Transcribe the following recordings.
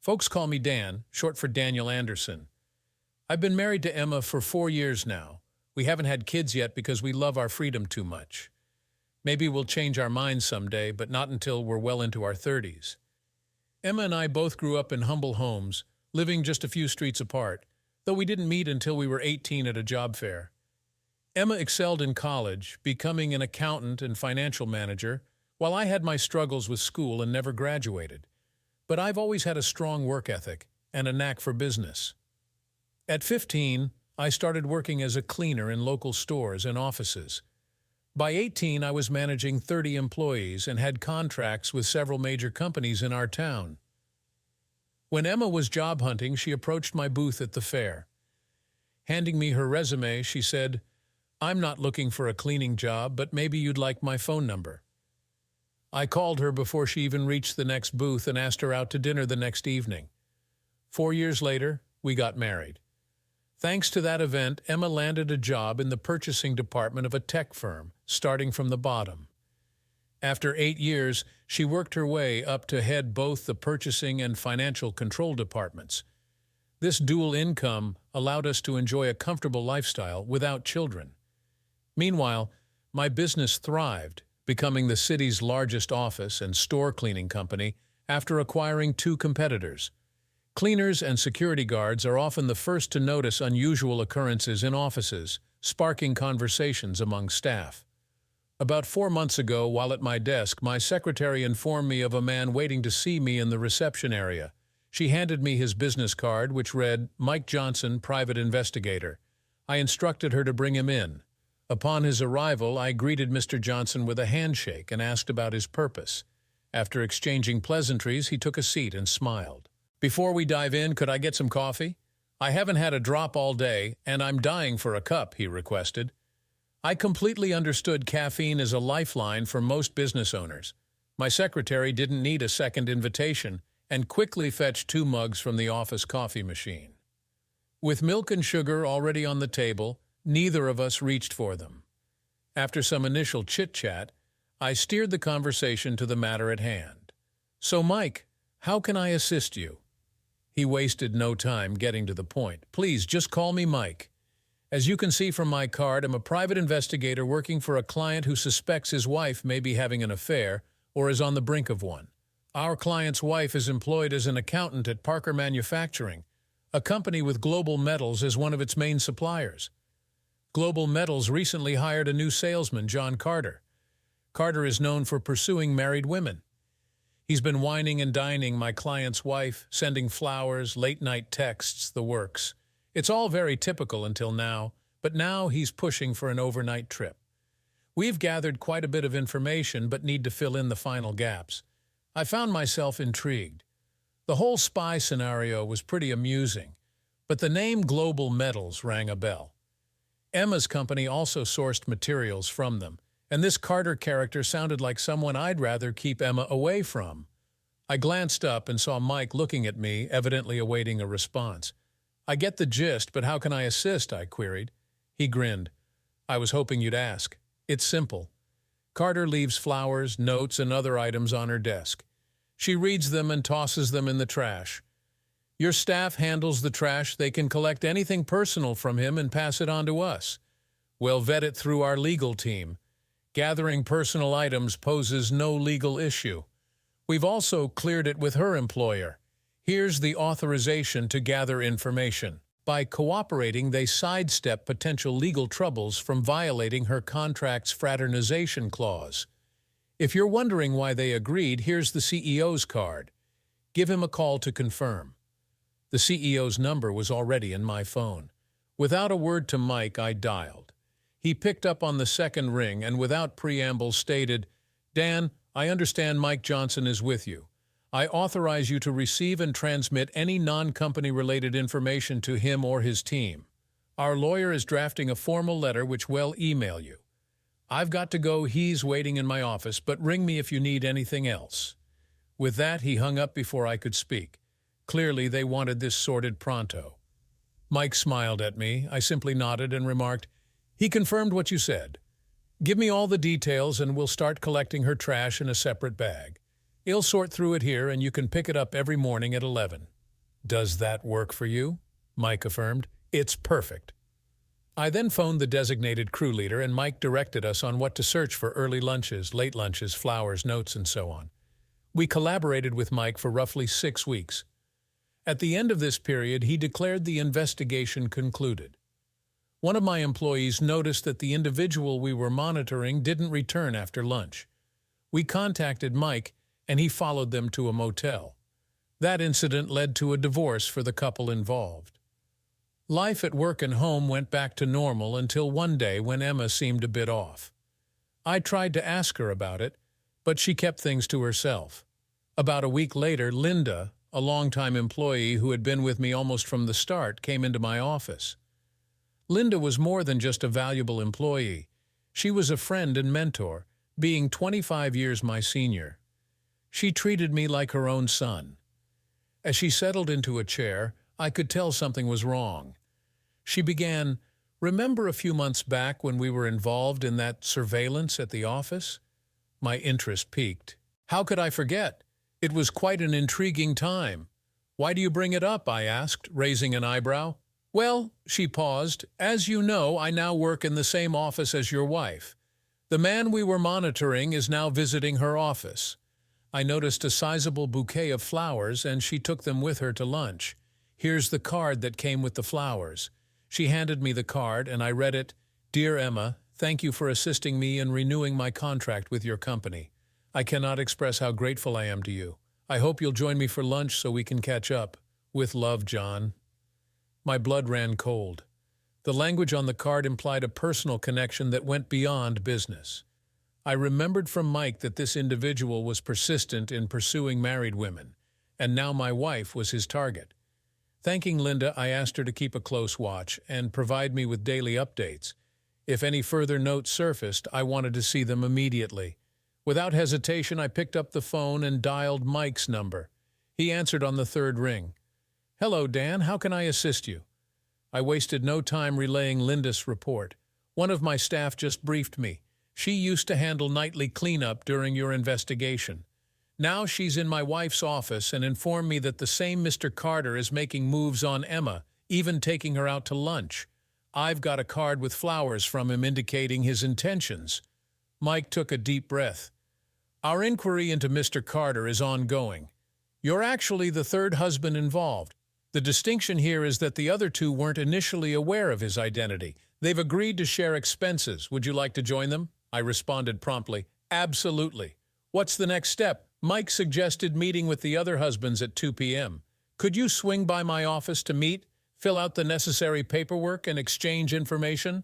Folks call me Dan, short for Daniel Anderson. I've been married to Emma for 4 years now. We haven't had kids yet because we love our freedom too much. Maybe we'll change our minds someday, but not until we're well into our 30s. Emma and I both grew up in humble homes, living just a few streets apart, though we didn't meet until we were 18 at a job fair. Emma excelled in college, becoming an accountant and financial manager, while I had my struggles with school and never graduated. But I've always had a strong work ethic and a knack for business. At 15, I started working as a cleaner in local stores and offices. By 18, I was managing 30 employees and had contracts with several major companies in our town. When Emma was job hunting, she approached my booth at the fair. Handing me her resume, she said, "I'm not looking for a cleaning job, but maybe you'd like my phone number." I called her before she even reached the next booth and asked her out to dinner the next evening. 4 years later, we got married. Thanks to that event, Emma landed a job in the purchasing department of a tech firm, starting from the bottom. After 8 years, she worked her way up to head both the purchasing and financial control departments. This dual income allowed us to enjoy a comfortable lifestyle without children. Meanwhile, my business thrived, becoming the city's largest office and store cleaning company after acquiring 2 competitors. Cleaners and security guards are often the first to notice unusual occurrences in offices, sparking conversations among staff. About 4 months ago, while at my desk, my secretary informed me of a man waiting to see me in the reception area. She handed me his business card, which read, "Mike Johnson, Private Investigator." I instructed her to bring him in. Upon his arrival, I greeted Mr. Johnson with a handshake and asked about his purpose. After exchanging pleasantries, he took a seat and smiled. "Before we dive in, could I get some coffee? I haven't had a drop all day, and I'm dying for a cup," he requested. I completely understood caffeine is a lifeline for most business owners. My secretary didn't need a second invitation and quickly fetched 2 mugs from the office coffee machine. With milk and sugar already on the table, neither of us reached for them. After some initial chit-chat, I steered the conversation to the matter at hand. "So, Mike, how can I assist you?" He wasted no time getting to the point. "Please, just call me Mike. As you can see from my card, I'm a private investigator working for a client who suspects his wife may be having an affair or is on the brink of one. Our client's wife is employed as an accountant at Parker Manufacturing, a company with Global Metals as one of its main suppliers. Global Metals recently hired a new salesman, John Carter. Carter is known for pursuing married women. He's been wining and dining my client's wife, sending flowers, late-night texts, the works. It's all very typical until now, but now he's pushing for an overnight trip. We've gathered quite a bit of information but need to fill in the final gaps. I found myself intrigued. The whole spy scenario was pretty amusing, but the name Global Metals rang a bell. Emma's company also sourced materials from them, and this Carter character sounded like someone I'd rather keep Emma away from. I glanced up and saw Mike looking at me, evidently awaiting a response. "I get the gist, but how can I assist?" I queried. He grinned. "I was hoping you'd ask. It's simple. Carter leaves flowers, notes, and other items on her desk. She reads them and tosses them in the trash. Your staff handles the trash. They can collect anything personal from him and pass it on to us. We'll vet it through our legal team. Gathering personal items poses no legal issue. We've also cleared it with her employer. Here's the authorization to gather information. By cooperating, they sidestep potential legal troubles from violating her contract's fraternization clause. If you're wondering why they agreed, here's the CEO's card. Give him a call to confirm." The CEO's number was already in my phone. Without a word to Mike, I dialed. He picked up on the second ring and without preamble stated, "Dan, I understand Mike Johnson is with you. I authorize you to receive and transmit any non-company-related information to him or his team. Our lawyer is drafting a formal letter which we'll email you. I've got to go. He's waiting in my office, but ring me if you need anything else." With that, he hung up before I could speak. Clearly, they wanted this sorted pronto. Mike smiled at me. I simply nodded and remarked, "He confirmed what you said. Give me all the details and we'll start collecting her trash in a separate bag. He'll sort through it here and you can pick it up every morning at 11. Does that work for you? Mike affirmed. It's perfect. I then phoned the designated crew leader, and Mike directed us on what to search for: early lunches, late lunches, flowers, notes, and so on. We collaborated with Mike for roughly 6 weeks. At the end of this period, he declared the investigation concluded. One of my employees noticed that the individual we were monitoring didn't return after lunch. We contacted Mike, and he followed them to a motel. That incident led to a divorce for the couple involved. Life at work and home went back to normal until one day when Emma seemed a bit off. I tried to ask her about it, but she kept things to herself. About a week later, Linda, a longtime employee who had been with me almost from the start, came into my office. Linda was more than just a valuable employee. She was a friend and mentor, being 25 years my senior. She treated me like her own son. As she settled into a chair, I could tell something was wrong. She began, "Remember a few months back when we were involved in that surveillance at the office?" My interest piqued. How could I forget? It was quite an intriguing time. "Why do you bring it up?" I asked, raising an eyebrow. "Well," she paused, "as you know, I now work in the same office as your wife. The man we were monitoring is now visiting her office. I noticed a sizable bouquet of flowers, and she took them with her to lunch. Here's the card that came with the flowers." She handed me the card, and I read it. "Dear Emma, thank you for assisting me in renewing my contract with your company. I cannot express how grateful I am to you. I hope you'll join me for lunch so we can catch up. With love, John." My blood ran cold. The language on the card implied a personal connection that went beyond business. I remembered from Mike that this individual was persistent in pursuing married women, and now my wife was his target. Thanking Linda, I asked her to keep a close watch and provide me with daily updates. If any further notes surfaced, I wanted to see them immediately. Without hesitation, I picked up the phone and dialed Mike's number. He answered on the third ring. "Hello, Dan. How can I assist you?" I wasted no time relaying Linda's report. "One of my staff just briefed me. She used to handle nightly cleanup during your investigation. Now she's in my wife's office and informed me that the same Mr. Carter is making moves on Emma, even taking her out to lunch. I've got a card with flowers from him indicating his intentions." Mike took a deep breath. "Our inquiry into Mr. Carter is ongoing. You're actually the third husband involved. The distinction here is that the other two weren't initially aware of his identity. They've agreed to share expenses. Would you like to join them?" I responded promptly. "Absolutely. What's the next step?" Mike suggested meeting with the other husbands at 2 p.m. "Could you swing by my office to meet, fill out the necessary paperwork, and exchange information?"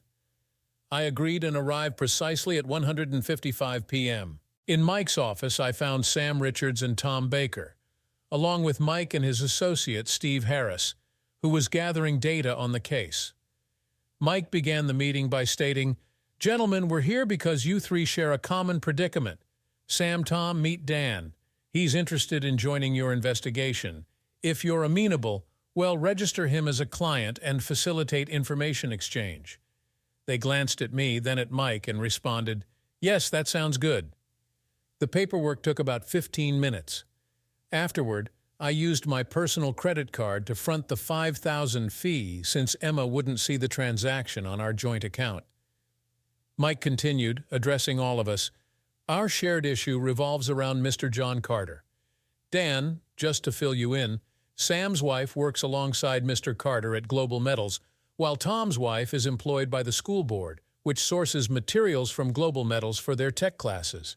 I agreed and arrived precisely at 1:55 p.m. In Mike's office, I found Sam Richards and Tom Baker, along with Mike and his associate, Steve Harris, who was gathering data on the case. Mike began the meeting by stating, "Gentlemen, we're here because you three share a common predicament. Sam, Tom, meet Dan. He's interested in joining your investigation. If you're amenable, well, register him as a client and facilitate information exchange." They glanced at me, then at Mike, and responded, "Yes, that sounds good." The paperwork took about 15 minutes. Afterward, I used my personal credit card to front the $5,000 fee since Emma wouldn't see the transaction on our joint account. Mike continued, addressing all of us, "Our shared issue revolves around Mr. John Carter. Dan, just to fill you in, Sam's wife works alongside Mr. Carter at Global Metals, while Tom's wife is employed by the school board, which sources materials from Global Metals for their tech classes.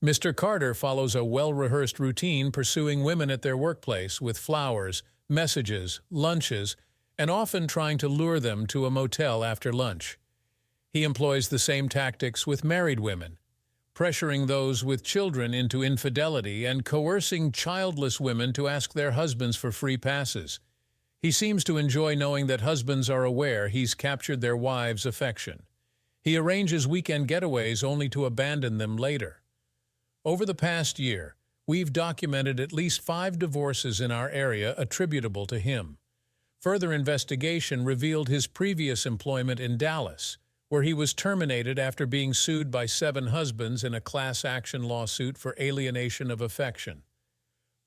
Mr. Carter follows a well-rehearsed routine pursuing women at their workplace with flowers, messages, lunches, and often trying to lure them to a motel after lunch. He employs the same tactics with married women, pressuring those with children into infidelity and coercing childless women to ask their husbands for free passes. He seems to enjoy knowing that husbands are aware he's captured their wives' affection. He arranges weekend getaways only to abandon them later. Over the past year, we've documented at least 5 divorces in our area attributable to him. Further investigation revealed his previous employment in Dallas, where he was terminated after being sued by 7 husbands in a class action lawsuit for alienation of affection.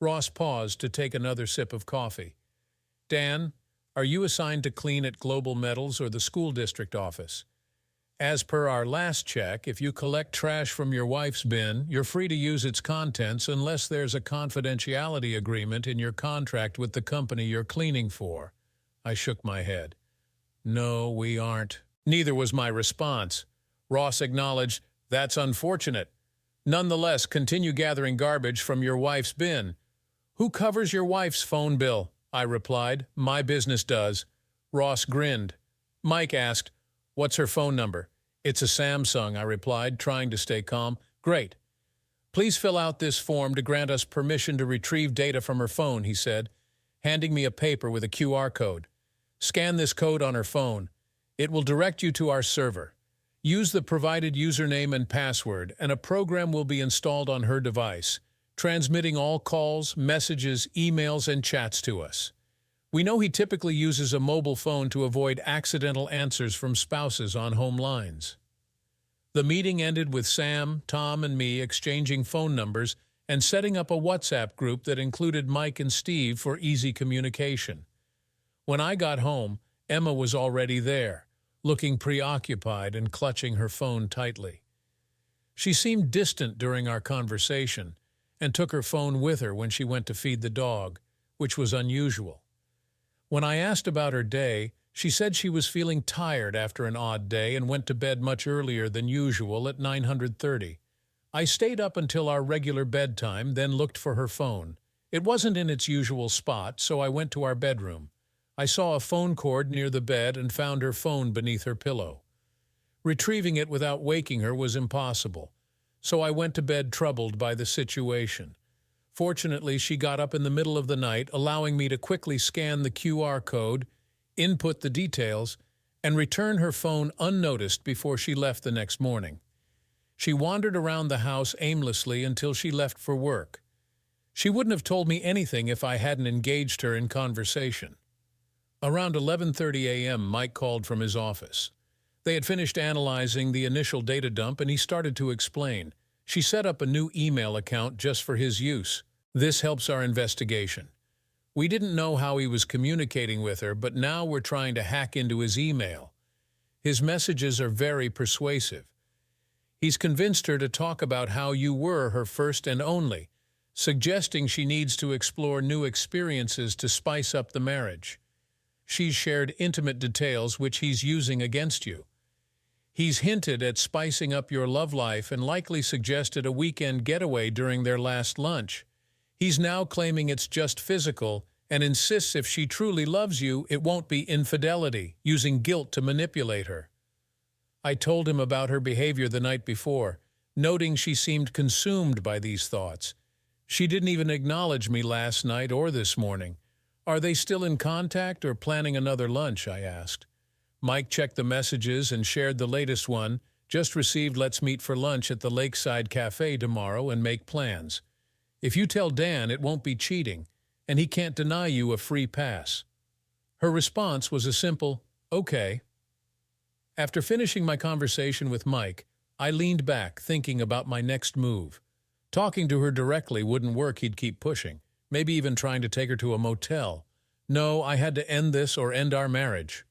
Ross paused to take another sip of coffee. Dan, are you assigned to clean at Global Metals or the school district office? As per our last check, if you collect trash from your wife's bin, you're free to use its contents unless there's a confidentiality agreement in your contract with the company you're cleaning for. I shook my head. No, we aren't. Neither was my response. Ross acknowledged, that's unfortunate. Nonetheless, continue gathering garbage from your wife's bin. Who covers your wife's phone bill? I replied. My business does. Ross grinned. Mike asked, what's her phone number? It's a Samsung, I replied, trying to stay calm. Great. Please fill out this form to grant us permission to retrieve data from her phone, he said, handing me a paper with a QR code. Scan this code on her phone. It will direct you to our server. Use the provided username and password, and a program will be installed on her device, transmitting all calls, messages, emails, and chats to us. We know he typically uses a mobile phone to avoid accidental answers from spouses on home lines. The meeting ended with Sam, Tom, and me exchanging phone numbers and setting up a WhatsApp group that included Mike and Steve for easy communication. When I got home, Emma was already there, looking preoccupied and clutching her phone tightly. She seemed distant during our conversation and took her phone with her when she went to feed the dog, which was unusual. When I asked about her day, she said she was feeling tired after an odd day and went to bed much earlier than usual at 9:30. I stayed up until our regular bedtime, then looked for her phone. It wasn't in its usual spot, so I went to our bedroom. I saw a phone cord near the bed and found her phone beneath her pillow. Retrieving it without waking her was impossible, so I went to bed troubled by the situation. Fortunately, she got up in the middle of the night, allowing me to quickly scan the QR code, input the details, and return her phone unnoticed before she left the next morning. She wandered around the house aimlessly until she left for work. She wouldn't have told me anything if I hadn't engaged her in conversation. Around 11:30 a.m., Mike called from his office. They had finished analyzing the initial data dump, and he started to explain. She set up a new email account just for his use. This helps our investigation. We didn't know how he was communicating with her, but now we're trying to hack into his email. His messages are very persuasive. He's convinced her to talk about how you were her first and only, suggesting she needs to explore new experiences to spice up the marriage. She's shared intimate details which he's using against you. He's hinted at spicing up your love life and likely suggested a weekend getaway during their last lunch. He's now claiming it's just physical and insists if she truly loves you, it won't be infidelity, using guilt to manipulate her. I told him about her behavior the night before, noting she seemed consumed by these thoughts. She didn't even acknowledge me last night or this morning. Are they still in contact or planning another lunch? I asked. Mike checked the messages and shared the latest one. Just received, let's meet for lunch at the Lakeside Cafe tomorrow and make plans. If you tell Dan, it won't be cheating, and he can't deny you a free pass. Her response was a simple, okay. After finishing my conversation with Mike, I leaned back, thinking about my next move. Talking to her directly wouldn't work, he'd keep pushing, maybe even trying to take her to a motel. No, I had to end this or end our marriage.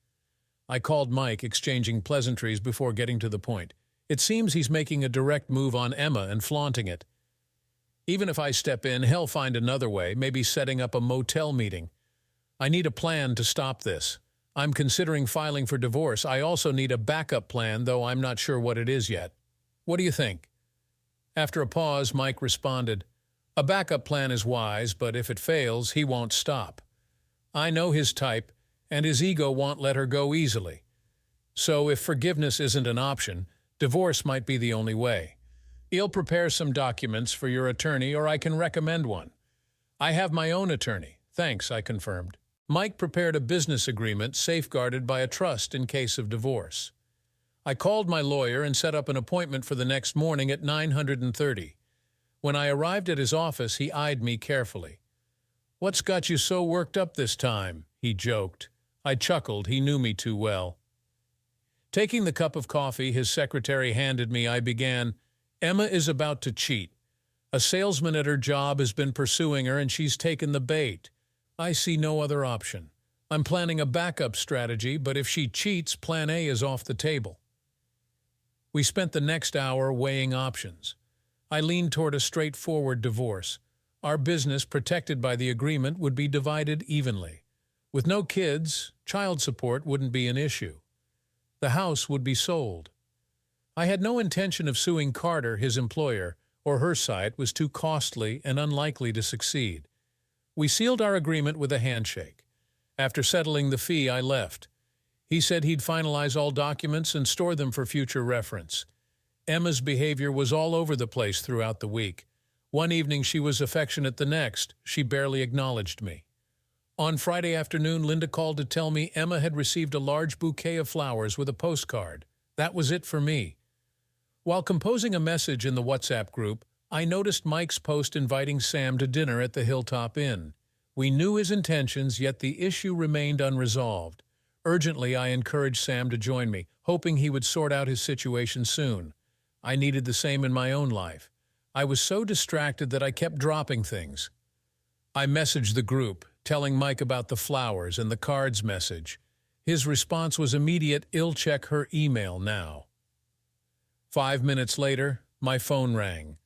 I called Mike, exchanging pleasantries before getting to the point. It seems he's making a direct move on Emma and flaunting it. Even if I step in, he'll find another way, maybe setting up a motel meeting. I need a plan to stop this. I'm considering filing for divorce. I also need a backup plan, though I'm not sure what it is yet. What do you think? After a pause, Mike responded, a backup plan is wise, but if it fails, he won't stop. I know his type, and his ego won't let her go easily. So if forgiveness isn't an option, divorce might be the only way. He'll prepare some documents for your attorney, or I can recommend one. I have my own attorney. Thanks, I confirmed. Mike prepared a business agreement safeguarded by a trust in case of divorce. I called my lawyer and set up an appointment for the next morning at 9:30. When I arrived at his office, he eyed me carefully. What's got you so worked up this time? He joked. I chuckled. He knew me too well. Taking the cup of coffee his secretary handed me, I began, Emma is about to cheat. A salesman at her job has been pursuing her and she's taken the bait. I see no other option. I'm planning a backup strategy, but if she cheats, plan A is off the table. We spent the next hour weighing options. I leaned toward a straightforward divorce. Our business, protected by the agreement, would be divided evenly. With no kids, child support wouldn't be an issue. The house would be sold. I had no intention of suing Carter, his employer, or her site was too costly and unlikely to succeed. We sealed our agreement with a handshake. After settling the fee, I left. He said he'd finalize all documents and store them for future reference. Emma's behavior was all over the place throughout the week. One evening she was affectionate, the next she barely acknowledged me. On Friday afternoon, Linda called to tell me Emma had received a large bouquet of flowers with a postcard. That was it for me. While composing a message in the WhatsApp group, I noticed Mike's post inviting Sam to dinner at the Hilltop Inn. We knew his intentions, yet the issue remained unresolved. Urgently, I encouraged Sam to join me, hoping he would sort out his situation soon. I needed the same in my own life. I was so distracted that I kept dropping things. I messaged the group, telling Mike about the flowers and the cards message. His response was immediate: "I'll check her email now." 5 minutes later, my phone rang.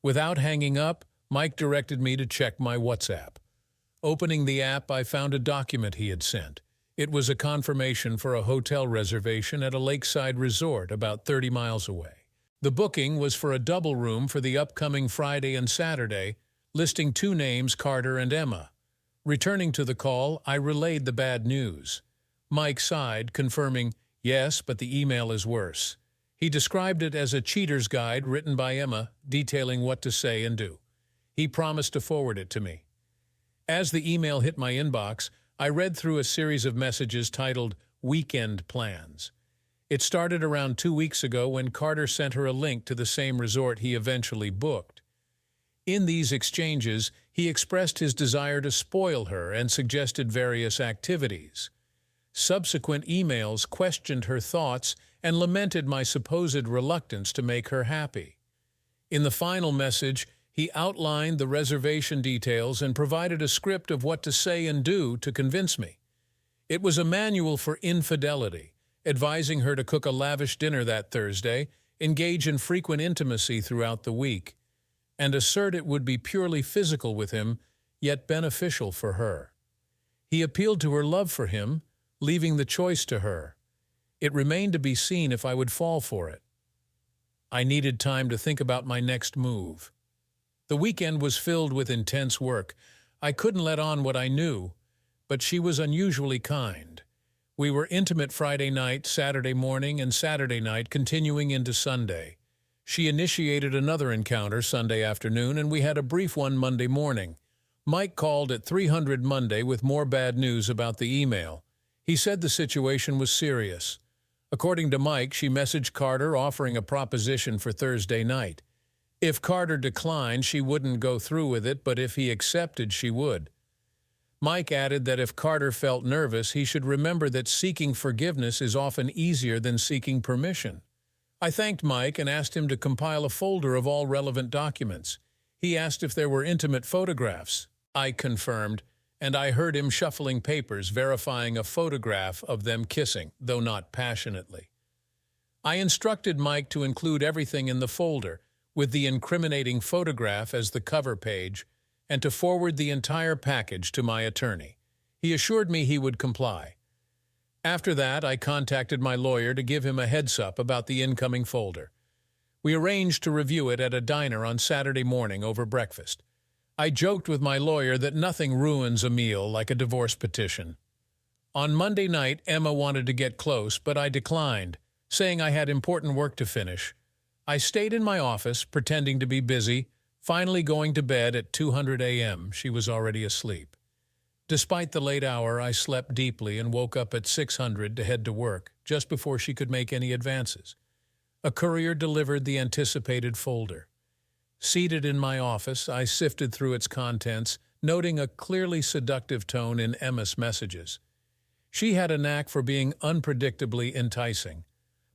Without hanging up, Mike directed me to check my WhatsApp. Opening the app, I found a document he had sent. It was a confirmation for a hotel reservation at a lakeside resort about 30 miles away. The booking was for a double room for the upcoming Friday and Saturday, listing 2 names, Carter and Emma. Returning to the call, I relayed the bad news. Mike sighed, confirming, "Yes, but the email is worse." He described it as a cheater's guide written by Emma, detailing what to say and do. He promised to forward it to me. As the email hit my inbox, I read through a series of messages titled "Weekend Plans." It started around 2 weeks ago when Carter sent her a link to the same resort he eventually booked. In these exchanges, he expressed his desire to spoil her and suggested various activities. Subsequent emails questioned her thoughts and lamented my supposed reluctance to make her happy. In the final message, he outlined the reservation details and provided a script of what to say and do to convince me. It was a manual for infidelity, advising her to cook a lavish dinner that Thursday, engage in frequent intimacy throughout the week, and assert it would be purely physical with him, yet beneficial for her. He appealed to her love for him, leaving the choice to her. It remained to be seen if I would fall for it. I needed time to think about my next move. The weekend was filled with intense work. I couldn't let on what I knew, but she was unusually kind. We were intimate Friday night, Saturday morning, and Saturday night, continuing into Sunday. She initiated another encounter Sunday afternoon, and we had a brief one Monday morning. Mike called at 300 Monday with more bad news about the email. He said the situation was serious. According to Mike, she messaged Carter offering a proposition for Thursday night. If Carter declined, she wouldn't go through with it, but if he accepted, she would. Mike added that if Carter felt nervous, he should remember that seeking forgiveness is often easier than seeking permission. I thanked Mike and asked him to compile a folder of all relevant documents. He asked if there were intimate photographs. I confirmed, and I heard him shuffling papers, verifying a photograph of them kissing, though not passionately. I instructed Mike to include everything in the folder, with the incriminating photograph as the cover page, and to forward the entire package to my attorney. He assured me he would comply. After that, I contacted my lawyer to give him a heads-up about the incoming folder. We arranged to review it at a diner on Saturday morning over breakfast. I joked with my lawyer that nothing ruins a meal like a divorce petition. On Monday night, Emma wanted to get close, but I declined, saying I had important work to finish. I stayed in my office, pretending to be busy, finally going to bed at 2:00 a.m. She was already asleep. Despite the late hour, I slept deeply and woke up at 6:00 to head to work, just before she could make any advances. A courier delivered the anticipated folder. Seated in my office, I sifted through its contents, noting a clearly seductive tone in Emma's messages. She had a knack for being unpredictably enticing.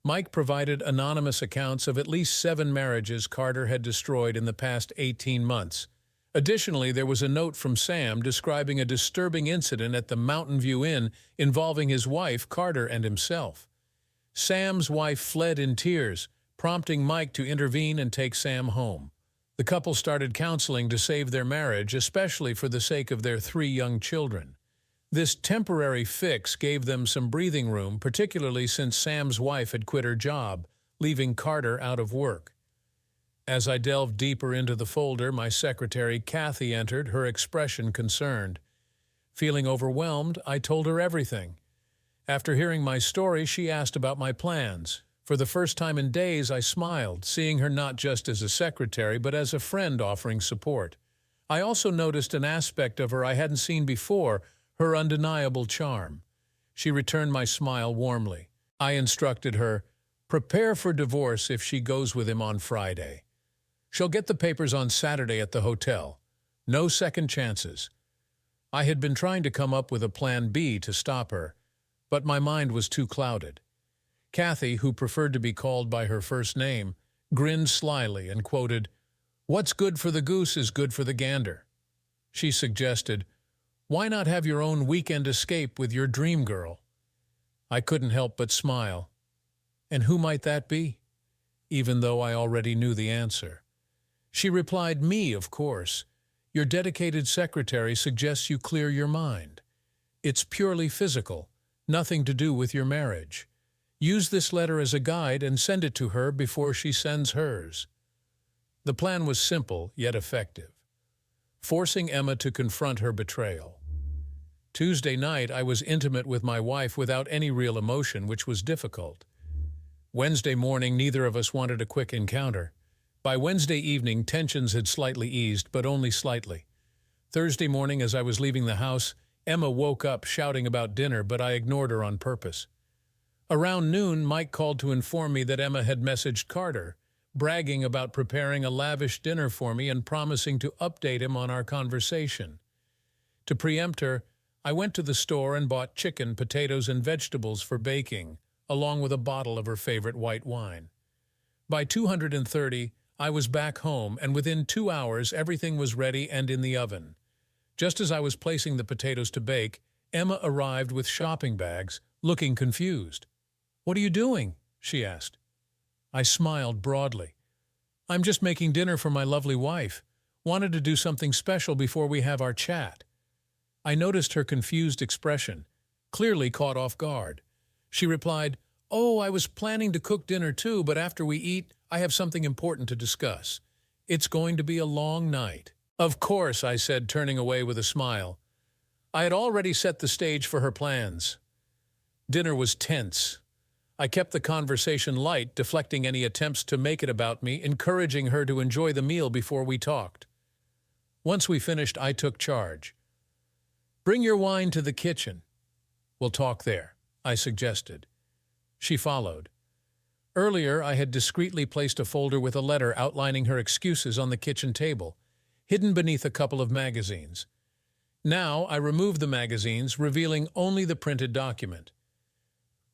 Mike provided anonymous accounts of at least 7 marriages Carter had destroyed in the past 18 months, Additionally, there was a note from Sam describing a disturbing incident at the Mountain View Inn involving his wife, Carter, and himself. Sam's wife fled in tears, prompting Mike to intervene and take Sam home. The couple started counseling to save their marriage, especially for the sake of their 3 young children. This temporary fix gave them some breathing room, particularly since Sam's wife had quit her job, leaving Carter out of work. As I delved deeper into the folder, my secretary, Kathy, entered, her expression concerned. Feeling overwhelmed, I told her everything. After hearing my story, she asked about my plans. For the first time in days, I smiled, seeing her not just as a secretary, but as a friend offering support. I also noticed an aspect of her I hadn't seen before, her undeniable charm. She returned my smile warmly. I instructed her, prepare for divorce if she goes with him on Friday. She'll get the papers on Saturday at the hotel. No second chances. I had been trying to come up with a plan B to stop her, but my mind was too clouded. Kathy, who preferred to be called by her first name, grinned slyly and quoted, "What's good for the goose is good for the gander." She suggested, "Why not have your own weekend escape with your dream girl?" I couldn't help but smile. And who might that be? Even though I already knew the answer. She replied, "Me, of course. Your dedicated secretary suggests you clear your mind. It's purely physical, nothing to do with your marriage. Use this letter as a guide and send it to her before she sends hers." The plan was simple, yet effective. Forcing Emma to confront her betrayal. Tuesday night, I was intimate with my wife without any real emotion, which was difficult. Wednesday morning, neither of us wanted a quick encounter. By Wednesday evening, tensions had slightly eased, but only slightly. Thursday morning, as I was leaving the house, Emma woke up shouting about dinner, but I ignored her on purpose. Around noon, Mike called to inform me that Emma had messaged Carter, bragging about preparing a lavish dinner for me and promising to update him on our conversation. To preempt her, I went to the store and bought chicken, potatoes, and vegetables for baking, along with a bottle of her favorite white wine. By 2:30, I was back home, and within 2 hours everything was ready and in the oven. Just as I was placing the potatoes to bake, Emma arrived with shopping bags, looking confused. "What are you doing?" she asked. I smiled broadly. "I'm just making dinner for my lovely wife. Wanted to do something special before we have our chat." I noticed her confused expression, clearly caught off guard. She replied, "Oh, I was planning to cook dinner too, but after we eat, I have something important to discuss. It's going to be a long night." "Of course," I said, turning away with a smile. I had already set the stage for her plans. Dinner was tense. I kept the conversation light, deflecting any attempts to make it about me, encouraging her to enjoy the meal before we talked. Once we finished, I took charge. "Bring your wine to the kitchen. We'll talk there," I suggested. She followed. Earlier, I had discreetly placed a folder with a letter outlining her excuses on the kitchen table, hidden beneath a couple of magazines. Now, I removed the magazines, revealing only the printed document.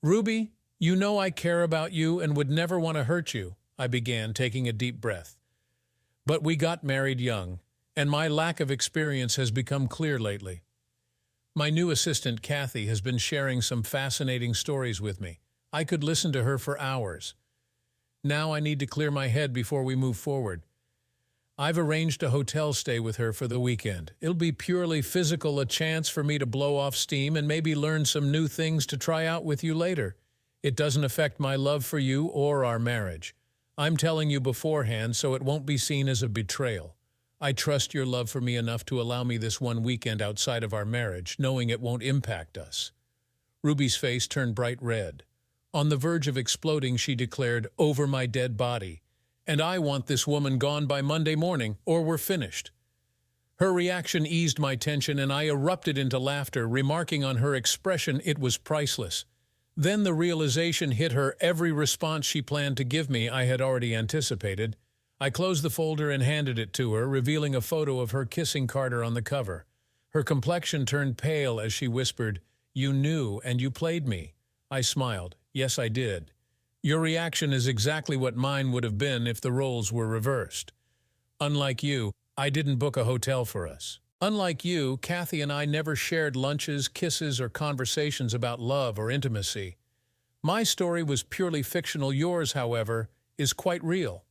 "Ruby, you know I care about you and would never want to hurt you," I began, taking a deep breath. "But we got married young, and my lack of experience has become clear lately. My new assistant, Kathy, has been sharing some fascinating stories with me. I could listen to her for hours. Now I need to clear my head before we move forward. I've arranged a hotel stay with her for the weekend. It'll be purely physical, a chance for me to blow off steam and maybe learn some new things to try out with you later. It doesn't affect my love for you or our marriage. I'm telling you beforehand so it won't be seen as a betrayal. I trust your love for me enough to allow me this one weekend outside of our marriage, knowing it won't impact us." Ruby's face turned bright red. On the verge of exploding, she declared, "Over my dead body. And I want this woman gone by Monday morning, or we're finished." Her reaction eased my tension, and I erupted into laughter, remarking on her expression it was priceless. Then the realization hit her: every response she planned to give me I had already anticipated. I closed the folder and handed it to her, revealing a photo of her kissing Carter on the cover. Her complexion turned pale as she whispered, "You knew and you played me." I smiled. "Yes, I did. Your reaction is exactly what mine would have been if the roles were reversed. Unlike you, I didn't book a hotel for us. Unlike you, Kathy and I never shared lunches, kisses, or conversations about love or intimacy. My story was purely fictional. Yours, however, is quite real.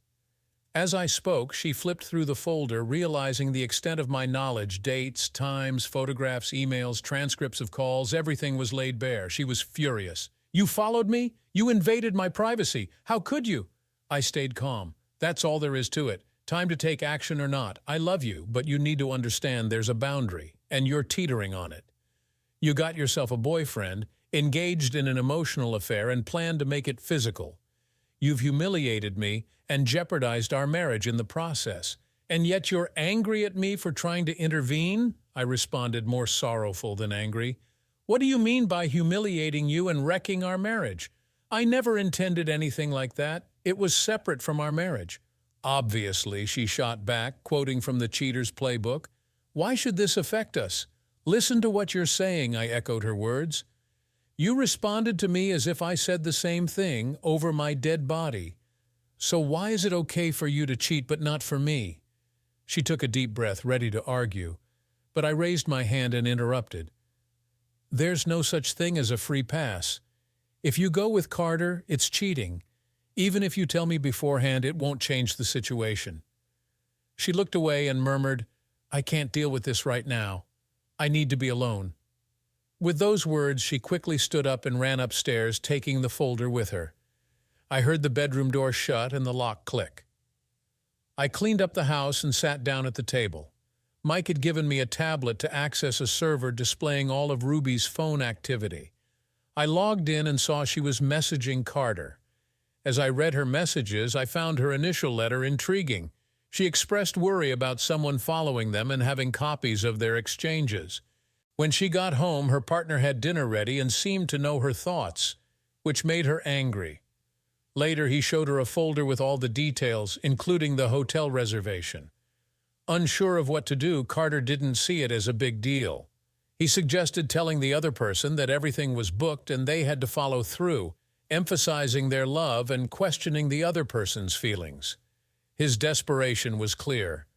As I spoke, she flipped through the folder, realizing the extent of my knowledge. Dates, times, photographs, emails, transcripts of calls, everything was laid bare. She was furious. "You followed me? You invaded my privacy. How could you?" I stayed calm. "That's all there is to it. Time to take action or not. I love you, but you need to understand there's a boundary, and you're teetering on it. You got yourself a boyfriend, engaged in an emotional affair, and planned to make it physical. You've humiliated me and jeopardized our marriage in the process. And yet you're angry at me for trying to intervene?" I responded, more sorrowful than angry. "What do you mean by humiliating you and wrecking our marriage? I never intended anything like that. It was separate from our marriage." "Obviously," she shot back, quoting from the cheater's playbook. "Why should this affect us?" "Listen to what you're saying," I echoed her words. "You responded to me as if I said the same thing over my dead body. So why is it okay for you to cheat but not for me?" She took a deep breath, ready to argue, but I raised my hand and interrupted. "There's no such thing as a free pass. If you go with Carter, it's cheating. Even if you tell me beforehand, it won't change the situation." She looked away and murmured, "I can't deal with this right now. I need to be alone." With those words, she quickly stood up and ran upstairs, taking the folder with her. I heard the bedroom door shut and the lock click. I cleaned up the house and sat down at the table. Mike had given me a tablet to access a server displaying all of Ruby's phone activity. I logged in and saw she was messaging Carter. As I read her messages, I found her initial letter intriguing. She expressed worry about someone following them and having copies of their exchanges. When she got home, her partner had dinner ready and seemed to know her thoughts, which made her angry. Later, he showed her a folder with all the details, including the hotel reservation. Unsure of what to do, Carter didn't see it as a big deal. He suggested telling the other person that everything was booked and they had to follow through, emphasizing their love and questioning the other person's feelings. His desperation was clear.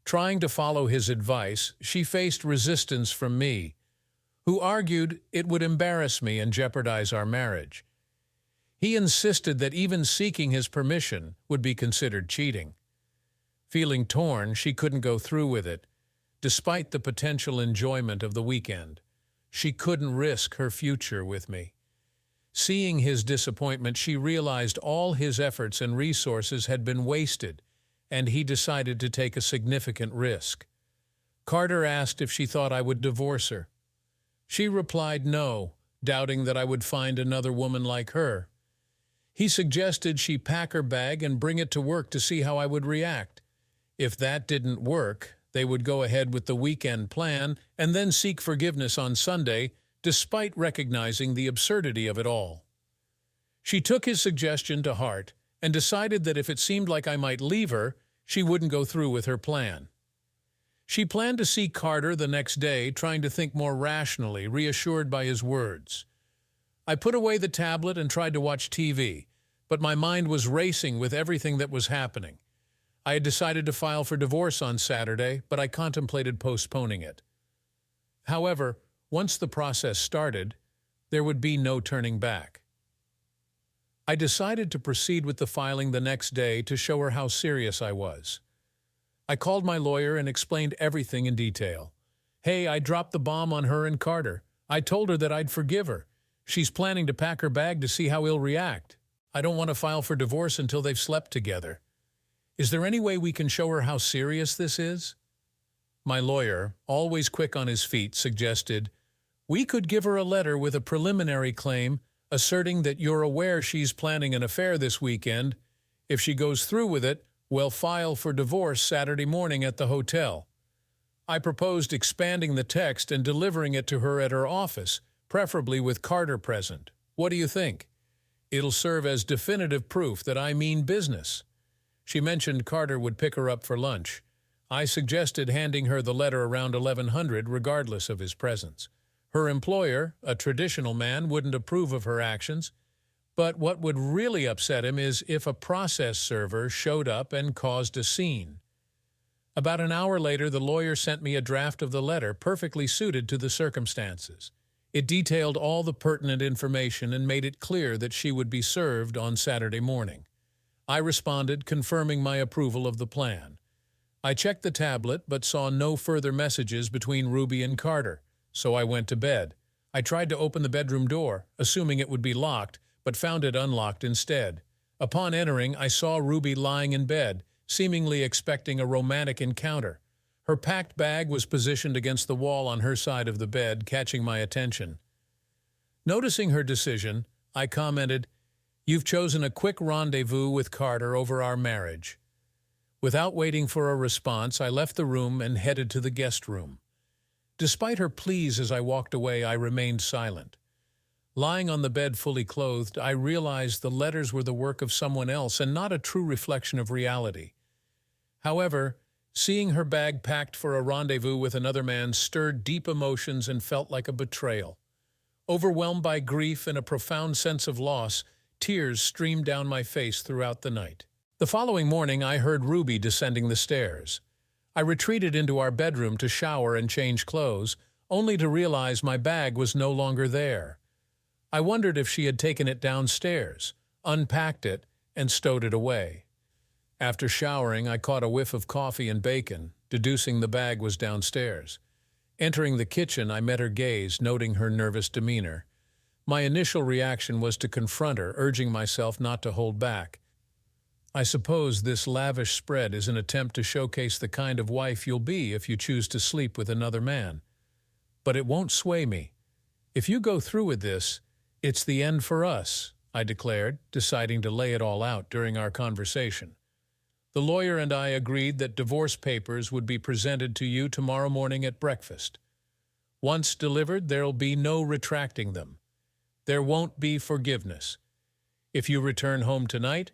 Trying to follow his advice, she faced resistance from me, who argued it would embarrass me and jeopardize our marriage. He insisted that even seeking his permission would be considered cheating. Feeling torn, she couldn't go through with it, despite the potential enjoyment of the weekend. She couldn't risk her future with me. Seeing his disappointment, she realized all his efforts and resources had been wasted, and he decided to take a significant risk. Carter asked if she thought I would divorce her. She replied no, doubting that I would find another woman like her. He suggested she pack her bag and bring it to work to see how I would react. If that didn't work, they would go ahead with the weekend plan and then seek forgiveness on Sunday, despite recognizing the absurdity of it all. She took his suggestion to heart and decided that if it seemed like I might leave her, she wouldn't go through with her plan. She planned to see Carter the next day, trying to think more rationally, reassured by his words. I put away the tablet and tried to watch TV, but my mind was racing with everything that was happening. I had decided to file for divorce on Saturday, but I contemplated postponing it. However, once the process started, there would be no turning back. I decided to proceed with the filing the next day to show her how serious I was. I called my lawyer and explained everything in detail. "Hey, I dropped the bomb on her and Carter. I told her that I'd forgive her. She's planning to pack her bag to see how he'll react. I don't want to file for divorce until they've slept together. Is there any way we can show her how serious this is?" My lawyer, always quick on his feet, suggested, "We could give her a letter with a preliminary claim asserting that you're aware she's planning an affair this weekend. If she goes through with it, we'll file for divorce Saturday morning at the hotel." I proposed expanding the text and delivering it to her at her office, preferably with Carter present. What do you think? It'll serve as definitive proof that I mean business. She mentioned Carter would pick her up for lunch. I suggested handing her the letter around 1100 regardless of his presence. Her employer, a traditional man, wouldn't approve of her actions, but what would really upset him is if a process server showed up and caused a scene. About an hour later, the lawyer sent me a draft of the letter perfectly suited to the circumstances. It detailed all the pertinent information and made it clear that she would be served on Saturday morning. I responded, confirming my approval of the plan. I checked the tablet but saw no further messages between Ruby and Carter, so I went to bed. I tried to open the bedroom door, assuming it would be locked, but found it unlocked instead. Upon entering, I saw Ruby lying in bed, seemingly expecting a romantic encounter. Her packed bag was positioned against the wall on her side of the bed, catching my attention. Noticing her decision, I commented, "You've chosen a quick rendezvous with Carter over our marriage." Without waiting for a response, I left the room and headed to the guest room. Despite her pleas as I walked away, I remained silent. Lying on the bed fully clothed, I realized the letters were the work of someone else and not a true reflection of reality. However, seeing her bag packed for a rendezvous with another man stirred deep emotions and felt like a betrayal. Overwhelmed by grief and a profound sense of loss, tears streamed down my face throughout the night. The following morning, I heard Ruby descending the stairs. I retreated into our bedroom to shower and change clothes, only to realize my bag was no longer there. I wondered if she had taken it downstairs, unpacked it, and stowed it away. After showering, I caught a whiff of coffee and bacon, deducing the bag was downstairs. Entering the kitchen, I met her gaze, noting her nervous demeanor. My initial reaction was to confront her, urging myself not to hold back. I suppose this lavish spread is an attempt to showcase the kind of wife you'll be if you choose to sleep with another man. But it won't sway me. If you go through with this, it's the end for us, I declared, deciding to lay it all out during our conversation. The lawyer and I agreed that divorce papers would be presented to you tomorrow morning at breakfast. Once delivered, there'll be no retracting them. There won't be forgiveness. If you return home tonight,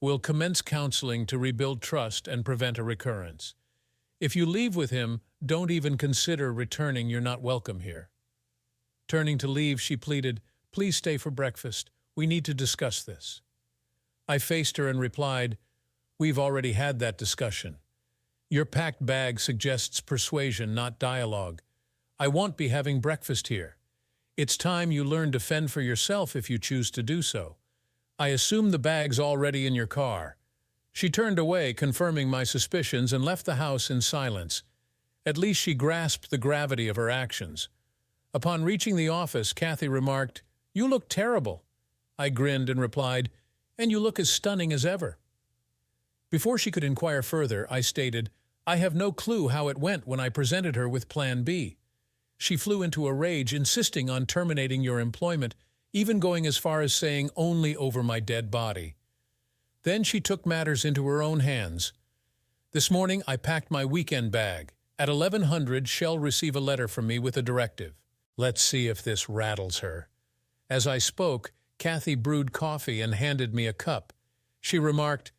we'll commence counseling to rebuild trust and prevent a recurrence. If you leave with him, don't even consider returning. You're not welcome here. Turning to leave, she pleaded, "Please stay for breakfast. We need to discuss this." I faced her and replied, "We've already had that discussion. Your packed bag suggests persuasion, not dialogue. I won't be having breakfast here. It's time you learn to fend for yourself if you choose to do so. I assume the bag's already in your car." She turned away, confirming my suspicions, and left the house in silence. At least she grasped the gravity of her actions. Upon reaching the office, Kathy remarked, "You look terrible." I grinned and replied, "And you look as stunning as ever." Before she could inquire further, I stated, "I have no clue how it went when I presented her with Plan B. She flew into a rage, insisting on terminating your employment, even going as far as saying only over my dead body. Then she took matters into her own hands. This morning I packed my weekend bag. At 1100, she'll receive a letter from me with a directive. Let's see if this rattles her." As I spoke, Kathy brewed coffee and handed me a cup. She remarked,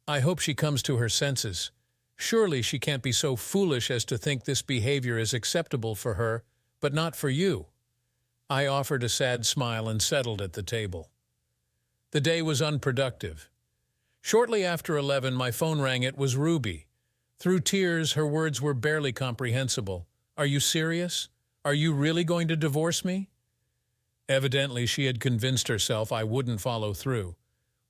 "I hope she comes to her senses. Surely she can't be so foolish as to think this behavior is acceptable for her, but not for you." I offered a sad smile and settled at the table. The day was unproductive. Shortly after 11, my phone rang. It was Ruby. Through tears, her words were barely comprehensible. "Are you serious? Are you really going to divorce me?" Evidently, she had convinced herself I wouldn't follow through.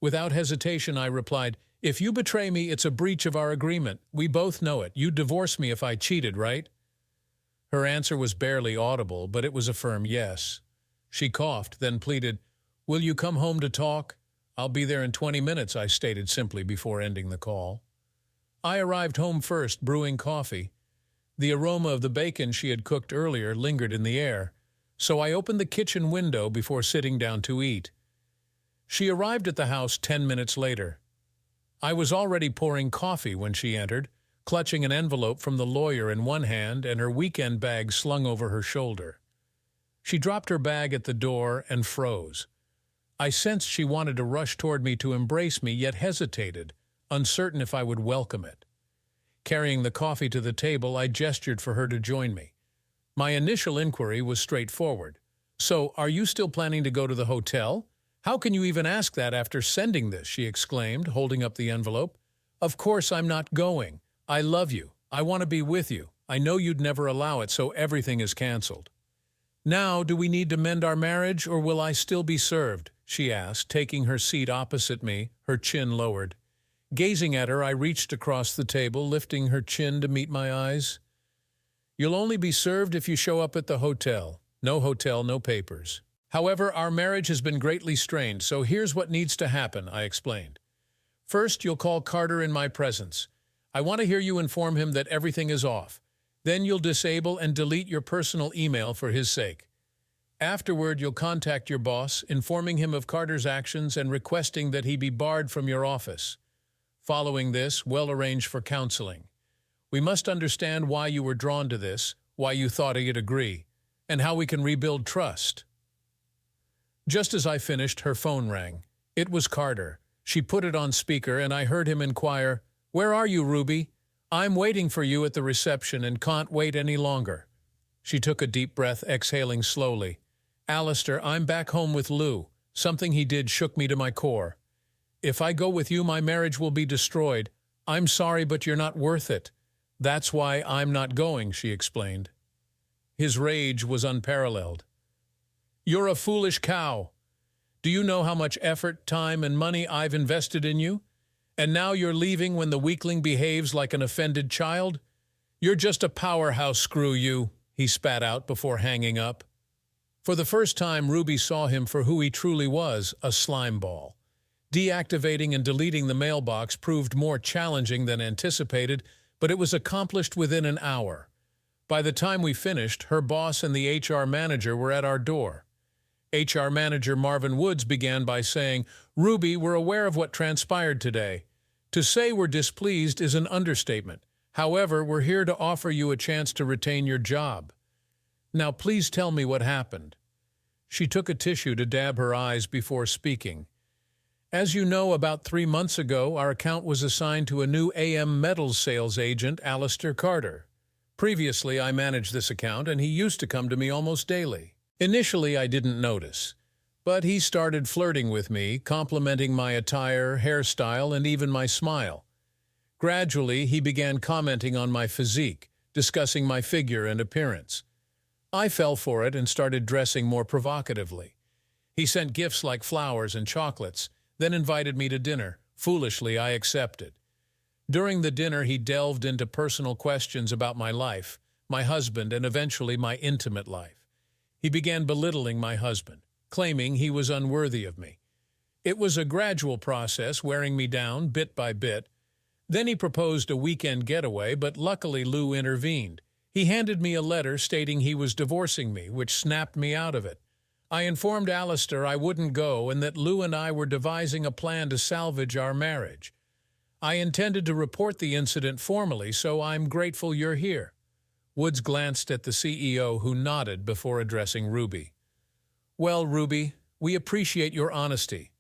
Without hesitation, I replied, "If you betray me, it's a breach of our agreement. We both know it. You'd divorce me if I cheated, right?" Her answer was barely audible, but it was a firm yes. She coughed, then pleaded, "Will you come home to talk?" "I'll be there in 20 minutes, I stated simply before ending the call. I arrived home first, brewing coffee. The aroma of the bacon she had cooked earlier lingered in the air, so I opened the kitchen window before sitting down to eat. She arrived at the house 10 minutes later. I was already pouring coffee when she entered, clutching an envelope from the lawyer in one hand and her weekend bag slung over her shoulder. She dropped her bag at the door and froze. I sensed she wanted to rush toward me to embrace me, yet hesitated, uncertain if I would welcome it. Carrying the coffee to the table, I gestured for her to join me. My initial inquiry was straightforward. "So, are you still planning to go to the hotel? How can you even ask that after sending this?" she exclaimed, holding up the envelope. "Of course I'm not going. I love you. I want to be with you. I know you'd never allow it, so everything is canceled. Now, do we need to mend our marriage, or will I still be served? She asked, taking her seat opposite me, her chin lowered. Gazing at her, I reached across the table, lifting her chin to meet my eyes. You'll only be served if you show up at the hotel. No hotel, no papers. However, our marriage has been greatly strained, so here's what needs to happen, I explained. First, you'll call Carter in my presence. I want to hear you inform him that everything is off. Then you'll disable and delete your personal email for his sake. Afterward, you'll contact your boss, informing him of Carter's actions and requesting that he be barred from your office. Following this, we'll arrange for counseling. We must understand why you were drawn to this, why you thought he'd agree, and how we can rebuild trust. Just as I finished, her phone rang. It was Carter. She put it on speaker, and I heard him inquire, "Where are you, Ruby? I'm waiting for you at the reception and can't wait any longer." She took a deep breath, exhaling slowly. "Alistair, I'm back home with Lou. Something he did shook me to my core. If I go with you, my marriage will be destroyed. I'm sorry, but you're not worth it. That's why I'm not going," she explained. His rage was unparalleled. "You're a foolish cow. Do you know how much effort, time, and money I've invested in you? And now you're leaving when the weakling behaves like an offended child? You're just a powerhouse, screw you," he spat out before hanging up. For the first time, Ruby saw him for who he truly was, a slime ball. Deactivating and deleting the mailbox proved more challenging than anticipated, but it was accomplished within an hour. By the time we finished, her boss and the HR manager were at our door. HR manager Marvin Woods began by saying, "Ruby, we're aware of what transpired today. To say we're displeased is an understatement. However, we're here to offer you a chance to retain your job. Now please tell me what happened." She took a tissue to dab her eyes before speaking. "As you know, about 3 months ago, our account was assigned to a new AM Metals sales agent, Alistair Carter. Previously, I managed this account, and he used to come to me almost daily. Initially, I didn't notice, but he started flirting with me, complimenting my attire, hairstyle, and even my smile. Gradually, he began commenting on my physique, discussing my figure and appearance. I fell for it and started dressing more provocatively. He sent gifts like flowers and chocolates, then invited me to dinner. Foolishly, I accepted. During the dinner, he delved into personal questions about my life, my husband, and eventually my intimate life. He began belittling my husband, claiming he was unworthy of me. It was a gradual process, wearing me down bit by bit. Then he proposed a weekend getaway, but luckily Lou intervened. He handed me a letter stating he was divorcing me, which snapped me out of it. I informed Alistair I wouldn't go and that Lou and I were devising a plan to salvage our marriage. I intended to report the incident formally, so I'm grateful you're here." Woods glanced at the CEO, who nodded before addressing Ruby. "Well, Ruby, we appreciate your honesty.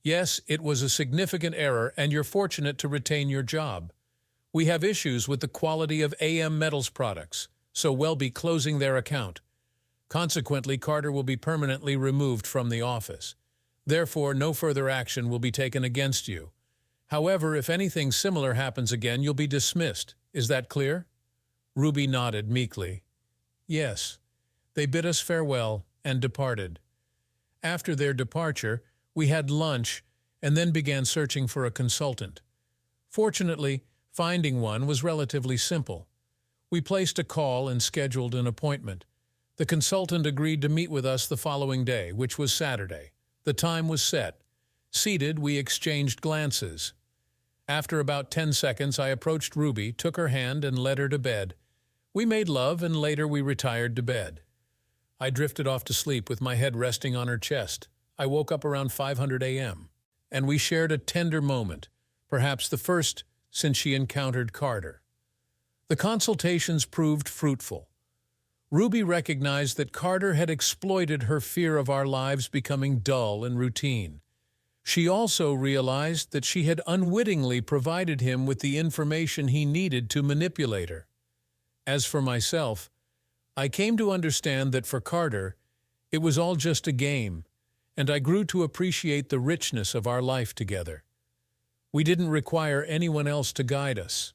Yes, it was a significant error, and you're fortunate to retain your job. We have issues with the quality of AM Metals products, so we'll be closing their account. Consequently, Carter will be permanently removed from the office. Therefore, no further action will be taken against you. However, if anything similar happens again, you'll be dismissed. Is that clear?" Ruby nodded meekly. "Yes." They bid us farewell and departed. After their departure, we had lunch and then began searching for a consultant. Fortunately, finding one was relatively simple. We placed a call and scheduled an appointment. The consultant agreed to meet with us the following day, which was Saturday. The time was set. Seated, we exchanged glances. After about 10 seconds, I approached Ruby, took her hand, and led her to bed. We made love, and later we retired to bed. I drifted off to sleep with my head resting on her chest. I woke up around 5:00 a.m., and we shared a tender moment, perhaps the first since she encountered Carter. The consultations proved fruitful. Ruby recognized that Carter had exploited her fear of our lives becoming dull and routine. She also realized that she had unwittingly provided him with the information he needed to manipulate her. As for myself, I came to understand that for Carter, it was all just a game, and I grew to appreciate the richness of our life together. We didn't require anyone else to guide us.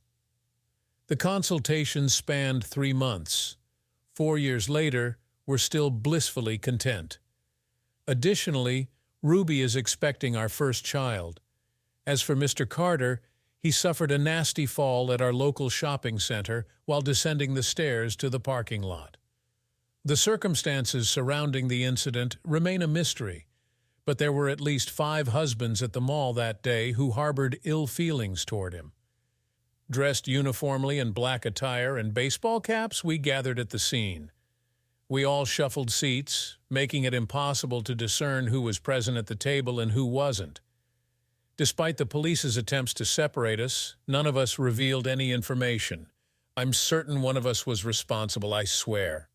The consultation spanned 3 months. 4 years later, we're still blissfully content. Additionally, Ruby is expecting our first child. As for Mr. Carter, he suffered a nasty fall at our local shopping center while descending the stairs to the parking lot. The circumstances surrounding the incident remain a mystery, but there were at least 5 husbands at the mall that day who harbored ill feelings toward him. Dressed uniformly in black attire and baseball caps, we gathered at the scene. We all shuffled seats, making it impossible to discern who was present at the table and who wasn't. Despite the police's attempts to separate us, none of us revealed any information. I'm certain one of us was responsible, I swear.